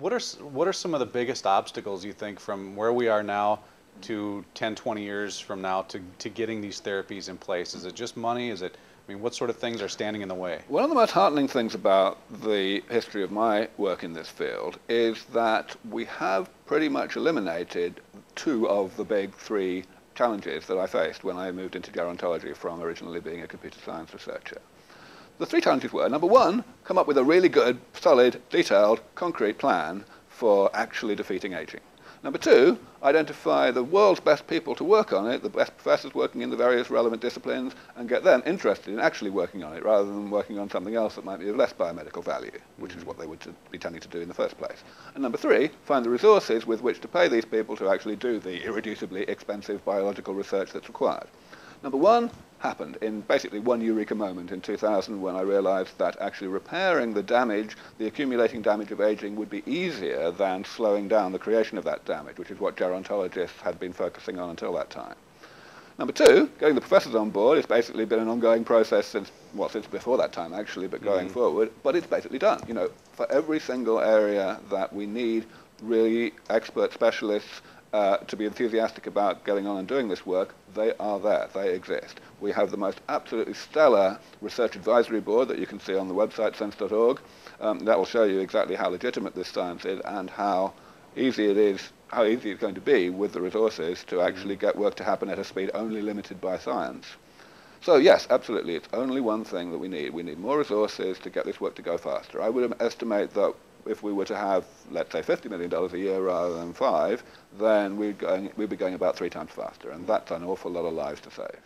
what are some of the biggest obstacles you think from where we are now to 10, 20 years from now to getting these therapies in place? Is it just money? Is it, I mean, what sort of things are standing in the way? One of the most heartening things about the history of my work in this field is that we have pretty much eliminated two of the big three challenges that I faced when I moved into gerontology from originally being a computer science researcher. The three challenges were, number one, come up with a really good, solid, detailed, concrete plan for actually defeating aging. Number two, identify the world's best people to work on it, the best professors working in the various relevant disciplines, and get them interested in actually working on it rather than working on something else that might be of less biomedical value, which is what they would be tending to do in the first place. And number three, find the resources with which to pay these people to actually do the irreducibly expensive biological research that's required. Number one happened in basically one eureka moment in 2000 when I realized that actually repairing the damage, the accumulating damage of aging, would be easier than slowing down the creation of that damage, which is what gerontologists had been focusing on until that time. Number two, getting the professors on board has basically been an ongoing process since, well, since before that time actually, but going forward, but it's basically done. You know, for every single area that we need really expert specialists to be enthusiastic about getting on and doing this work, they are there, they exist. We have the most absolutely stellar research advisory board that you can see on the website, sense.org. That will show you exactly how legitimate this science is and how easy it is, how easy it's going to be with the resources to actually get work to happen at a speed only limited by science. So yes, absolutely, it's only one thing that we need. We need more resources to get this work to go faster. I would estimate that if we were to have, let's say, $50 million a year rather than 5, then we'd be going about 3 times faster, and that's an awful lot of lives to save.